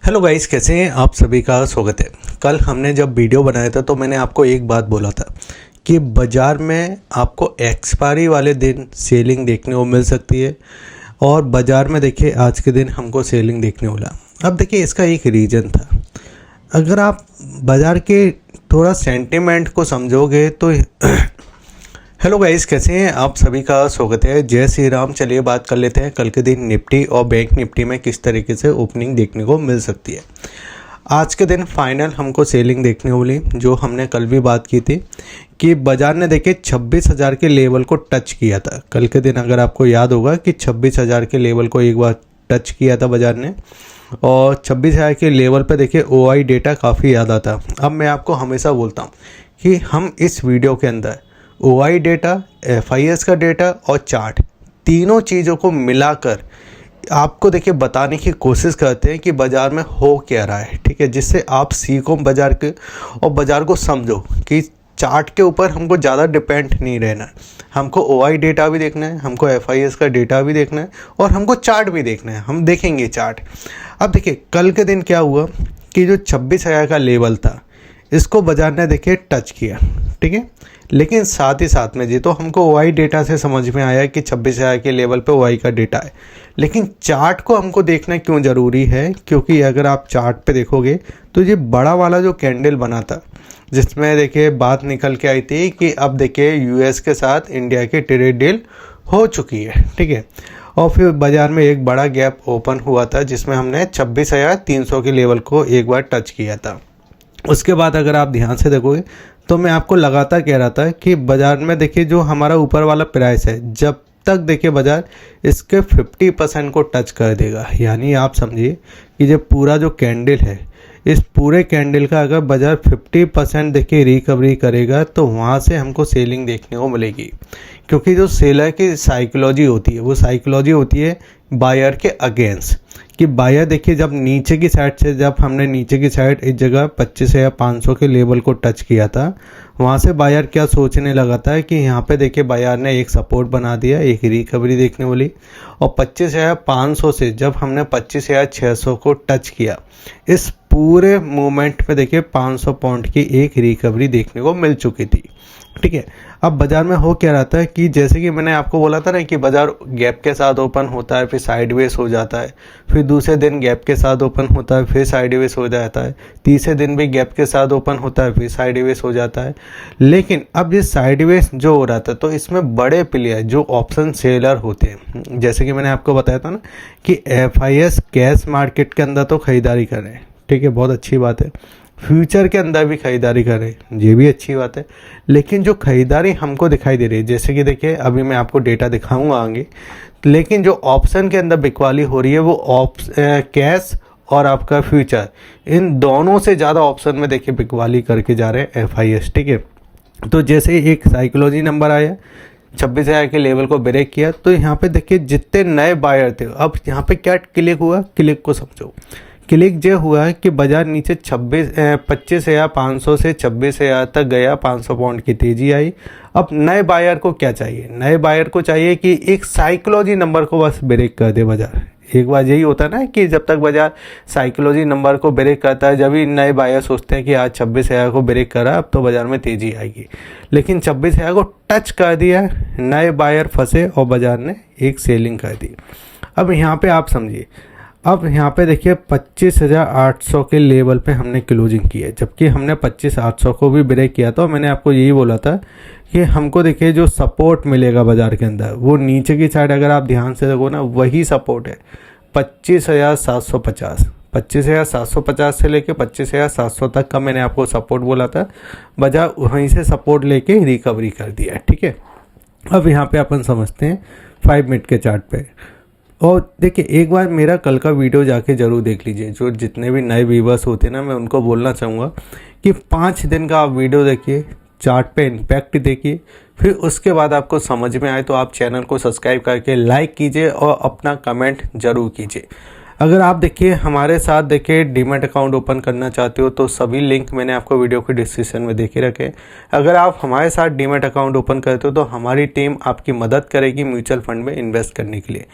Hello guys, कैसे हैं आप? सभी का स्वागत है। कल हमने जब वीडियो बनाया था तो मैंने आपको एक बात बोला था कि बाज़ार में आपको एक्सपायरी वाले दिन सेलिंग देखने को मिल सकती है और बाज़ार में देखिए आज के दिन हमको सेलिंग देखने को मिला। अब देखिए इसका एक रीज़न था। अगर आप बाज़ार के थोड़ा सेंटिमेंट को समझोगे तो हेलो गाइस, कैसे हैं आप? सभी का स्वागत है। जय श्री राम। चलिए बात कर लेते हैं कल के दिन निफ्टी और बैंक निफ्टी में किस तरीके से ओपनिंग देखने को मिल सकती है। आज के दिन फाइनल हमको सेलिंग देखने को मिली, जो हमने कल भी बात की थी कि बाज़ार ने देखे 26,000 के लेवल को टच किया था। कल के दिन अगर आपको याद होगा कि 26,000 के लेवल को एक बार टच किया था बाज़ार ने, और 26,000 के लेवल पे देखिए OI डेटा काफ़ी ज़्यादा था। अब मैं आपको हमेशा बोलता हूँ कि हम इस वीडियो के अंदर OI डेटा, FIS का डेटा और चार्ट, तीनों चीज़ों को मिलाकर आपको देखिए बताने की कोशिश करते हैं कि बाज़ार में हो क्या रहा है। ठीक है, जिससे आप सीखो बाज़ार के और बाज़ार को समझो कि चार्ट के ऊपर हमको ज़्यादा डिपेंड नहीं रहना है। हमको OI डेटा भी देखना है, हमको FIS का डेटा भी देखना है और हमको चार्ट भी देखना है। हम देखेंगे चार्ट। अब देखिए कल के दिन क्या हुआ कि जो 26,000 का लेवल था इसको बाज़ार ने देखिए टच किया। ठीक है, लेकिन साथ ही साथ में जी तो हमको OI डेटा से समझ में आया कि 26,000 के लेवल पे OI का डेटा है, लेकिन चार्ट को हमको देखना क्यों ज़रूरी है? क्योंकि अगर आप चार्ट पे देखोगे तो ये बड़ा वाला जो कैंडल बना था, जिसमें देखिए बात निकल के आई थी कि अब देखिए US के साथ इंडिया की ट्रेड डील हो चुकी है। ठीक है, और फिर बाज़ार में एक बड़ा गैप ओपन हुआ था जिसमें हमने 26,300 के लेवल को एक बार टच किया था। उसके बाद अगर आप ध्यान से देखोगे तो मैं आपको लगातार कह रहा था कि बाज़ार में देखिए जो हमारा ऊपर वाला प्राइस है, जब तक देखिए बाज़ार इसके 50% को टच कर देगा, यानी आप समझिए कि जब पूरा जो कैंडल है, इस पूरे कैंडल का अगर बाज़ार 50% देखिए रिकवरी करेगा तो वहाँ से हमको सेलिंग देखने को मिलेगी। क्योंकि जो सेलर की साइकोलॉजी होती है वो साइकोलॉजी होती है बायर के अगेंस्ट, कि बायर देखिए जब नीचे की साइड से, जब हमने नीचे की साइड इस जगह 25,500 के लेवल को टच किया था, वहाँ से बायर क्या सोचने लगा था कि यहाँ पे देखिए बायर ने एक सपोर्ट बना दिया, एक रिकवरी देखने वाली, और 25,500 से जब हमने 25,600 को टच किया, इस पूरे मूवमेंट पे देखिए 500 पॉइंट की एक रिकवरी देखने को मिल चुकी थी। ठीक है, अब बाज़ार में हो क्या रहता है कि जैसे कि मैंने आपको बोला था ना कि बाज़ार गैप के साथ ओपन होता है, फिर साइडवेज हो जाता है, फिर दूसरे दिन गैप के साथ ओपन होता है, फिर साइडवेज हो जाता है, तीसरे दिन भी गैप के साथ ओपन होता है, फिर साइडवेज हो जाता है। लेकिन अब ये साइडवेज जो हो रहा था तो इसमें बड़े प्लेयर जो ऑप्शन सेलर होते हैं, जैसे कि मैंने आपको बताया था ना कि FIS कैश मार्केट के अंदर तो खरीदारी कर रहे हैं। ठीक है, बहुत अच्छी बात है। फ्यूचर के अंदर भी खरीदारी करें, ये भी अच्छी बात है। लेकिन जो खरीदारी हमको दिखाई दे रही है, जैसे कि देखिए अभी मैं आपको डेटा दिखाऊंगा आगे, लेकिन जो ऑप्शन के अंदर बिकवाली हो रही है वो कैश और आपका फ्यूचर, इन दोनों से ज़्यादा ऑप्शन में देखिए बिकवाली करके जा रहे हैं FIS। ठीक है, तो जैसे एक साइकोलॉजी नंबर आया, 26,000 के लेवल को ब्रेक किया, तो यहाँ पे देखिए जितने नए बायर थे, अब यहाँ पे क्या क्लिक हुआ, क्लिक को समझो। क्लिक जो हुआ है कि बाज़ार नीचे 25,500 से 26,000 तक गया, 500 पॉइंट की तेज़ी आई। अब नए बायर को क्या चाहिए? नए बायर को चाहिए कि एक साइकोलॉजी नंबर को बस ब्रेक कर दे बाज़ार। एक बार यही होता है ना कि जब तक बाज़ार साइकोलॉजी नंबर को ब्रेक करता है, जब ही नए बायर सोचते हैं कि आज 26,000 को ब्रेक करा, अब तो बाज़ार में तेज़ी आएगी। लेकिन 26,000 को टच कर दिया, नए बायर फंसे और बाज़ार ने एक सेलिंग कर दी। अब यहाँ पर आप समझिए, अब यहाँ पे देखिए 25,800 के लेवल पे हमने क्लोजिंग की है, जबकि हमने 25,800 को भी ब्रेक किया था। मैंने आपको यही बोला था कि हमको देखिए जो सपोर्ट मिलेगा बाज़ार के अंदर वो नीचे की साइड, अगर आप ध्यान से देखो ना, वही सपोर्ट है 25,750। 25,750 से लेके 25,700 तक का मैंने आपको सपोर्ट बोला था। बाज़ार वहीं से सपोर्ट लेके रिकवरी कर दिया। ठीक है, अब यहाँ पे अपन समझते हैं 5 मिनट के चार्ट पे। और देखिए एक बार मेरा कल का वीडियो जाके ज़रूर देख लीजिए। जो जितने भी नए व्यूवर्स होते हैं ना, मैं उनको बोलना चाहूँगा कि 5 दिन का आप वीडियो देखिए, चार्ट पे इम्पैक्ट देखिए, फिर उसके बाद आपको समझ में आए तो आप चैनल को सब्सक्राइब करके लाइक कीजिए और अपना कमेंट ज़रूर कीजिए। अगर आप देखिए हमारे साथ देखिए डीमैट अकाउंट ओपन करना चाहते हो तो सभी लिंक मैंने आपको वीडियो के डिस्क्रिप्शन में दे के रखे। अगर आप हमारे साथ डीमैट अकाउंट ओपन करते हो तो हमारी टीम आपकी मदद करेगी म्यूचुअल फंड में इन्वेस्ट करने के लिए।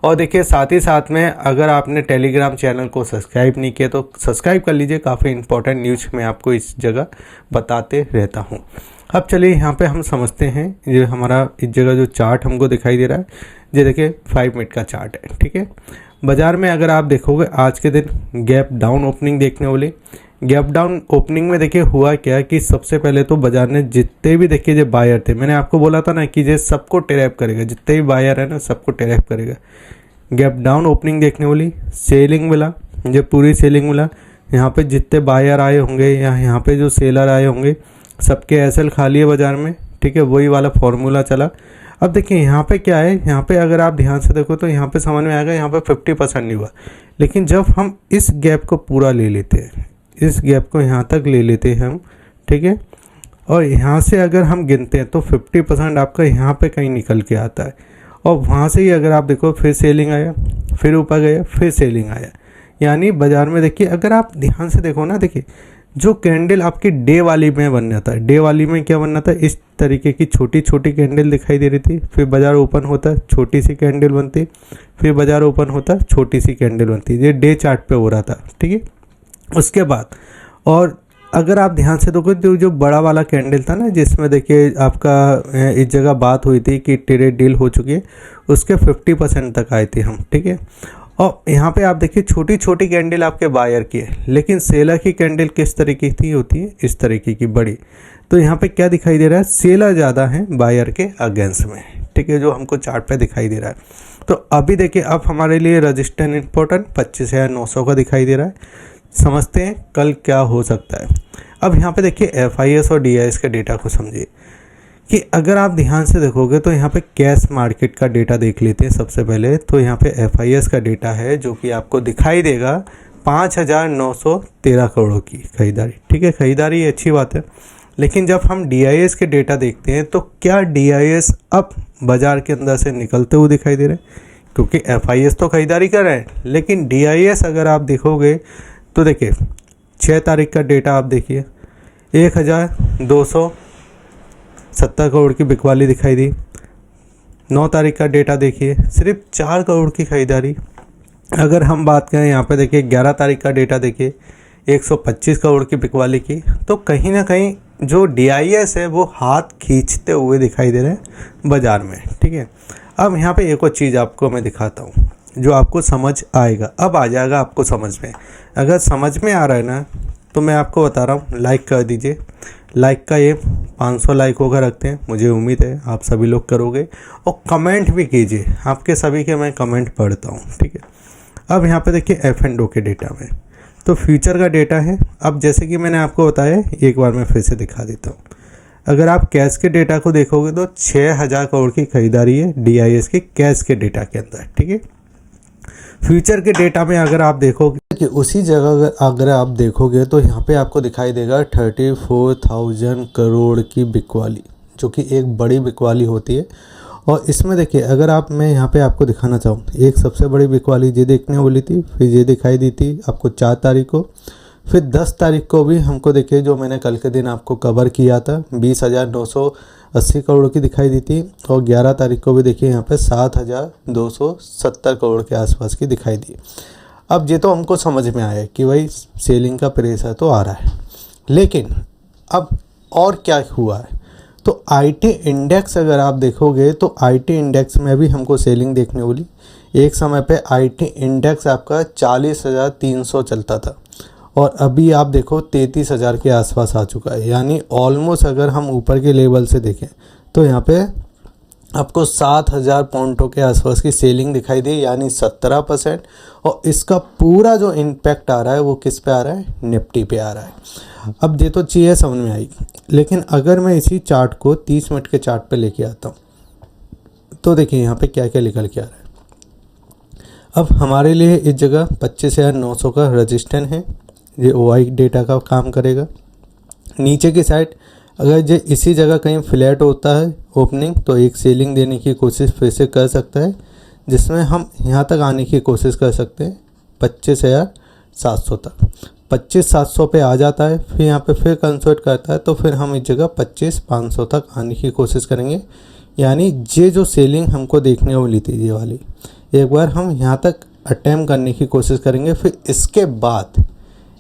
और देखिए साथ ही साथ में अगर आपने टेलीग्राम चैनल को सब्सक्राइब नहीं किया तो सब्सक्राइब कर लीजिए। काफ़ी इंपॉर्टेंट न्यूज़ मैं आपको इस जगह बताते रहता हूँ। अब चलिए यहाँ पे हम समझते हैं ये हमारा इस जगह जो चार्ट हमको दिखाई दे रहा है, ये देखिए 5 मिनट का चार्ट है। ठीक है, बाज़ार में अगर आप देखोगे आज के दिन गैप डाउन ओपनिंग देखने वाली। गैप डाउन ओपनिंग में देखिए हुआ क्या कि सबसे पहले तो बाज़ार ने जितने भी देखिए जो बायर थे, मैंने आपको बोला था ना कि ये सबको ट्रैप करेगा, जितने भी बायर है ना सबको ट्रैप करेगा। गैप डाउन ओपनिंग देखने वाली, सेलिंग मिला, ये पूरी सेलिंग मिला। यहाँ पे जितने बायर आए होंगे या यहाँ पे जो सेलर आए होंगे सबके एसएल खाली है बाज़ार में। ठीक है, वही वाला फॉर्मूला चला। अब देखिए यहाँ पे क्या है, यहाँ पे अगर आप ध्यान से देखो तो यहाँ पे समझ में आएगा यहाँ पे 50% नहीं हुआ। लेकिन जब हम इस गैप को पूरा ले लेते हैं, इस गैप को यहाँ तक ले लेते हैं हम, ठीक है, और यहाँ से अगर हम गिनते हैं तो 50% आपका यहाँ पे कहीं निकल के आता है। और वहाँ से ही अगर आप देखो फिर सेलिंग आया, फिर ऊपर गया, फिर सेलिंग आया। यानी बाज़ार में देखिए अगर आप ध्यान से देखो ना, देखिए जो कैंडल आपकी डे वाली में बन जाता है, डे वाली में क्या बनना था, इस तरीके की छोटी छोटी कैंडल दिखाई दे रही थी। फिर बाज़ार ओपन होता है, छोटी सी कैंडल बनती, फिर बाज़ार ओपन होता है, छोटी सी कैंडल बनती। ये डे चार्ट पे हो रहा था। ठीक है, उसके बाद और अगर आप ध्यान से देखो जो बड़ा वाला कैंडल था ना, जिसमें देखिए आपका इस जगह बात हुई थी कि ट्रेड डील हो चुकी है, उसके 50% तक आए थे हम। ठीक है, और यहाँ पे आप देखिए छोटी छोटी कैंडल आपके बायर की है, लेकिन सेलर की कैंडल किस तरीके की होती है, इस तरीके की बड़ी। तो यहाँ पे क्या दिखाई दे रहा है, सेलर ज़्यादा है बायर के अगेंस्ट में। ठीक है, जो हमको चार्ट पे दिखाई दे रहा है। तो अभी देखिए अब हमारे लिए रजिस्टेंस इंपॉर्टेंट 25,900 का दिखाई दे रहा है। समझते हैं कल क्या हो सकता है। अब यहाँ पे देखिए FIS और DIS के डेटा को समझिए कि अगर आप ध्यान से देखोगे तो यहाँ पे कैश मार्केट का डेटा देख लेते हैं सबसे पहले। तो यहाँ पे FIS का डेटा है जो कि आपको दिखाई देगा 5,913 करोड़ की खरीदारी। ठीक है, खरीदारी अच्छी बात है। लेकिन जब हम DIS के डेटा देखते हैं तो क्या DIS अब बाज़ार के अंदर से निकलते हुए दिखाई दे रहे हैं, क्योंकि FIS तो खरीदारी कर रहे हैं, लेकिन DIS अगर आप देखोगे तो देखिए 6 तारीख का डेटा आप देखिए 1,270 करोड़ की बिकवाली दिखाई दी। 9 तारीख का डेटा देखिए सिर्फ 4 करोड़ की खरीदारी। अगर हम बात करें यहाँ पे देखिए 11 तारीख का डेटा देखिए 125 करोड़ की बिकवाली की। तो कहीं ना कहीं जो DIS है वो हाथ खींचते हुए दिखाई दे रहे हैं बाज़ार में। ठीक है, अब यहाँ पे एक और चीज़ आपको मैं दिखाता हूँ जो आपको समझ आएगा। अब आ जाएगा आपको समझ में। अगर समझ में आ रहा है ना तो मैं आपको बता रहा हूँ, लाइक कर दीजिए। लाइक का ये 500 लाइकों का रखते हैं, मुझे उम्मीद है आप सभी लोग करोगे। और कमेंट भी कीजिए, आपके सभी के मैं कमेंट पढ़ता हूँ। ठीक है, अब यहाँ पे देखिए F&O के डेटा में तो फ्यूचर का डेटा है। अब जैसे कि मैंने आपको बताया, एक बार मैं फिर से दिखा देता हूँ। अगर आप कैश के डेटा को देखोगे तो 6,000 करोड़ की खरीदारी है DIS के कैश के डेटा के अंदर। ठीक है, फ्यूचर के डेटा में अगर आप देखोगे कि उसी जगह अगर आप देखोगे तो यहाँ पे आपको दिखाई देगा 34,000 करोड़ की बिकवाली, जो कि एक बड़ी बिकवाली होती है। और इसमें देखिए अगर आप मैं यहाँ पे आपको दिखाना चाहूँ, एक सबसे बड़ी बिकवाली ये देखने वाली थी, फिर ये दिखाई दी थी आपको 4 तारीख को, फिर 10 तारीख को भी हमको देखिए जो मैंने कल के दिन आपको कवर किया था 20,980 करोड़ की दिखाई दी थी। और 11 तारीख को भी देखिए यहाँ पे 7,270 करोड़ के आसपास की दिखाई दी। अब ये तो हमको समझ में आया कि भाई सेलिंग का प्रेशर तो आ रहा है, लेकिन अब और क्या हुआ है। तो IT इंडेक्स अगर आप देखोगे तो IT इंडेक्स में भी हमको सेलिंग देखने वाली। एक समय पे IT इंडेक्स आपका 40,300 चलता था और अभी आप देखो 33,000 के आसपास आ चुका है। यानी ऑलमोस्ट अगर हम ऊपर के लेवल से देखें तो यहाँ पे आपको 7,000 पॉइंटों के आसपास की सेलिंग दिखाई दी, यानी 17%। और इसका पूरा जो इम्पैक्ट आ रहा है वो किस पे आ रहा है, निफ्टी पे आ रहा है। अब ये तो चीज़ें समझ में आई, लेकिन अगर मैं इसी चार्ट को 30 मिनट के चार्ट पे लेके आता हूँ तो देखिए यहाँ पे क्या क्या निकल के आ रहा है। अब हमारे लिए इस जगह 25,900 का रजिस्टेंस है, ये OI डेटा का काम करेगा। नीचे की साइड अगर ये इसी जगह कहीं फ्लैट होता है ओपनिंग तो एक सेलिंग देने की कोशिश फिर से कर सकता है, जिसमें हम यहाँ तक आने की कोशिश कर सकते हैं। 25,700 तक। 25,700 पे आ जाता है, फिर यहाँ पे फिर कंसल्ट करता है, तो फिर हम इस जगह 25,500 तक आने की कोशिश करेंगे। यानी ये जो सेलिंग हमको देखने को मिली थी ये वाली, एक बार हम यहाँ तक अटेम्प्ट करने की कोशिश करेंगे। फिर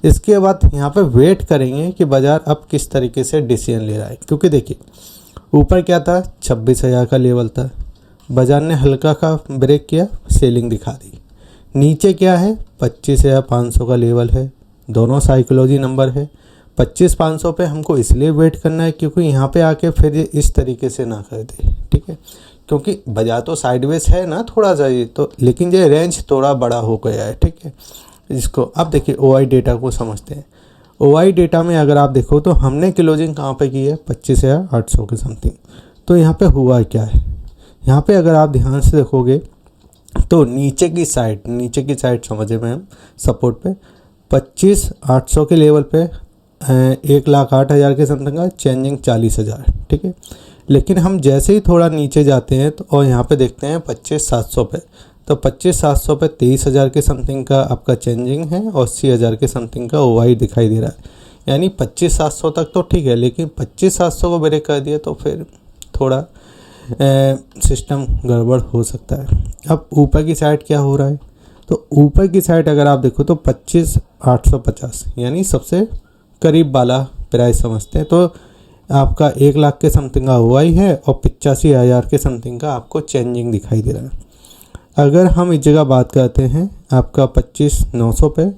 इसके बाद यहाँ पे वेट करेंगे कि बाज़ार अब किस तरीके से डिसीजन ले रहा है। क्योंकि देखिए ऊपर क्या था, 26,000 का लेवल था, बाज़ार ने हल्का का ब्रेक किया, सेलिंग दिखा दी। नीचे क्या है, 25,500 का लेवल है, दोनों साइकोलॉजी नंबर है। 25,500 पे हमको इसलिए वेट करना है क्योंकि यहाँ पे आके फिर ये इस तरीके से ना कर दे, ठीक है। क्योंकि बाजार तो साइडवेज है ना थोड़ा सा ये तो, लेकिन ये रेंज थोड़ा बड़ा हो गया है, ठीक है। इसको अब देखिए OI डेटा को समझते हैं। OI डेटा में अगर आप देखो तो हमने क्लोजिंग कहाँ पे की है, 25,800 के समथिंग। तो यहाँ पे हुआ क्या है, यहाँ पे अगर आप ध्यान से देखोगे तो नीचे की साइड समझे में हम सपोर्ट पे 25,800 के लेवल पे 1,08,000 के समथिंग का चेंजिंग 40,000, ठीक है। लेकिन हम जैसे ही थोड़ा नीचे जाते हैं तो और यहाँ पे देखते हैं 25,700 पे, तो 25,700 पे 23,000 के समथिंग का आपका चेंजिंग है और 80,000 के समथिंग का OI दिखाई दे रहा है। यानी 25,700 तक तो ठीक है, लेकिन 25,700 को ब्रेक कर दिया तो फिर थोड़ा सिस्टम गड़बड़ हो सकता है। अब ऊपर की साइड क्या हो रहा है, तो ऊपर की साइड अगर आप देखो तो 25,850 यानी सबसे करीब वाला प्राइस समझते हैं। तो आपका 1 लाख के समथिंग का OI है और 85,000 के समथिंग का आपको चेंजिंग दिखाई दे रहा है। अगर हम इस जगह बात करते हैं आपका 25,900 पे,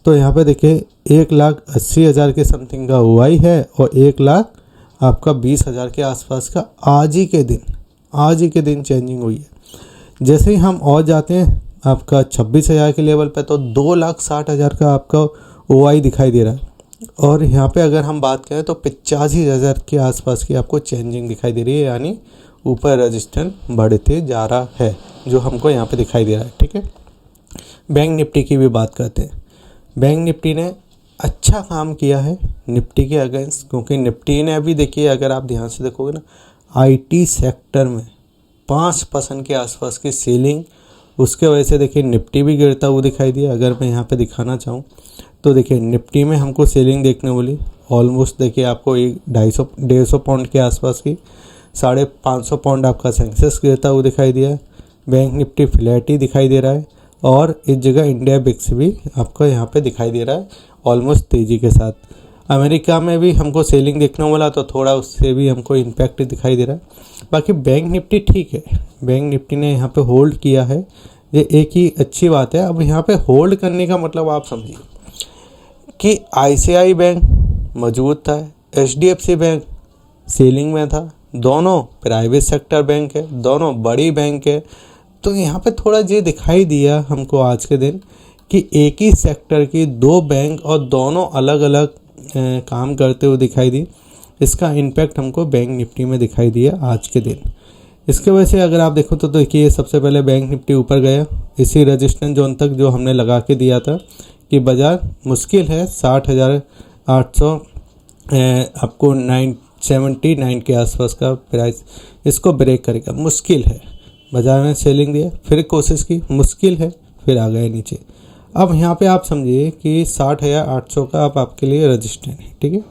तो यहाँ पे देखिए 1,80,000 के समथिंग का OI है और 1 लाख आपका 20,000 के आसपास का आज ही के दिन चेंजिंग हुई है। जैसे ही हम और जाते हैं आपका 26,000 के लेवल पे, तो 2,60,000 का आपका OI दिखाई दे रहा है। और यहाँ पे अगर हम बात करें तो 85,000 के आसपास की आपको चेंजिंग दिखाई दे रही है, यानी ऊपर रजिस्टेंस बढ़ते जा रहा है जो हमको यहाँ पे दिखाई दे रहा है, ठीक है। बैंक निफ्टी की भी बात करते हैं। बैंक निफ्टी ने अच्छा काम किया है निफ्टी के अगेंस्ट, क्योंकि निफ्टी ने अभी देखिए अगर आप ध्यान से देखोगे ना, IT सेक्टर में 5% के आसपास की सेलिंग, उसके वजह से देखिए निफ्टी भी गिरता हुआ दिखाई दिया। अगर मैं यहाँ पे दिखाना चाहूँ तो देखिए निफ्टी में हमको सेलिंग देखने वाली ऑलमोस्ट देखिए आपको 150 पॉइंट के आसपास की, 550 पॉइंट आपका सेंसेक्स गिरता हुआ दिखाई दिया। बैंक निफ्टी फ्लैट ही दिखाई दे रहा है और इस जगह इंडिया बिक्स भी आपको यहाँ पे दिखाई दे रहा है ऑलमोस्ट तेज़ी के साथ। अमेरिका में भी हमको सेलिंग देखने वाला, तो थोड़ा उससे भी हमको इम्पैक्ट दिखाई दे रहा है। बाकी बैंक निफ्टी ठीक है, बैंक निफ्टी ने यहाँ पे होल्ड किया है, ये एक ही अच्छी बात है। अब यहाँ पे होल्ड करने का मतलब आप समझिए कि ICICI बैंक मौजूद था, HDFC बैंक सेलिंग में था, दोनों प्राइवेट सेक्टर बैंक है, दोनों बड़ी बैंक है। तो यहाँ पे थोड़ा ये दिखाई दिया हमको आज के दिन कि एक ही सेक्टर की 2 बैंक और दोनों अलग अलग काम करते हुए दिखाई दी। इसका इम्पैक्ट हमको बैंक निफ्टी में दिखाई दिया आज के दिन। इसके वजह से अगर आप देखो तो देखिए सबसे पहले बैंक निफ्टी ऊपर गया इसी रजिस्टेंस जोन तक जो हमने लगा के दिया था कि बाज़ार मुश्किल है 60,800 आपको 979 के आसपास का प्राइस इसको ब्रेक करेगा, मुश्किल है। बाज़ार में सेलिंग दिया, फिर कोशिश की, मुश्किल है, फिर आ गए नीचे। अब यहाँ पे आप समझिए कि 60,800 का अब आपके लिए रजिस्टेंस है, ठीक है।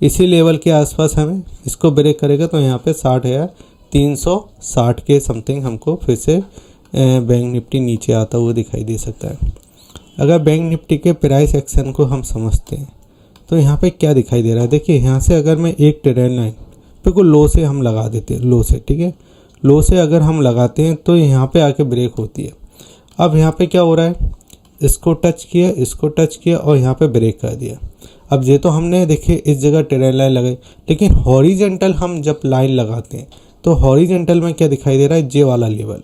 इसी लेवल के आसपास हमें इसको ब्रेक करेगा तो यहाँ पे 60,360 के समथिंग हमको फिर से बैंक निफ्टी नीचे आता हुआ दिखाई दे सकता है। अगर बैंक निफ्टी के प्राइस एक्शन को हम समझते हैं तो यहाँ पे क्या दिखाई दे रहा है, देखिए यहाँ से अगर मैं एक ट्रेंड लाइन पे को लो से हम लगा देते हैं, लो से, ठीक है, लो से अगर हम लगाते हैं तो यहाँ पे आके ब्रेक होती है। अब यहाँ पे क्या हो रहा है, इसको टच किया और यहाँ पे ब्रेक कर दिया। अब ये तो हमने देखिए इस जगह ट्रेंड लाइन लगाई, लेकिन हॉरिजेंटल हम जब लाइन लगाते हैं तो हॉरिजेंटल में क्या दिखाई दे रहा है, जे वाला लेवल,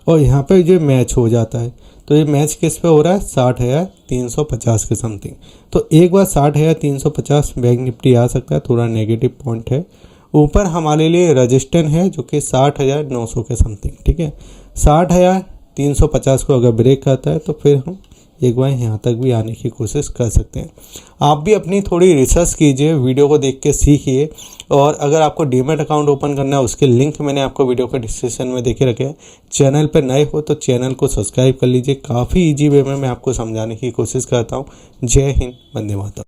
और यहाँ पे जो मैच हो जाता है। तो ये मैच किस पे हो रहा है, 60,350 के समथिंग। तो एक बार 60,350 बैंक निफ्टी आ सकता है, थोड़ा नेगेटिव पॉइंट है। ऊपर हमारे लिए रजिस्टेंस है जो कि 60,900 के समथिंग, ठीक है। 60,350 को अगर ब्रेक करता है तो फिर हम एक बार यहाँ तक भी आने की कोशिश कर सकते हैं। आप भी अपनी थोड़ी रिसर्च कीजिए, वीडियो को देख के सीखिए। और अगर आपको डीमैट अकाउंट ओपन करना है उसके लिंक मैंने आपको वीडियो के डिस्क्रिप्शन में देखे रखे हैं। चैनल पर नए हो तो चैनल को सब्सक्राइब कर लीजिए। काफ़ी ईजी वे में मैं आपको समझाने की कोशिश करता हूँ। जय हिंद, वंदे मातरम।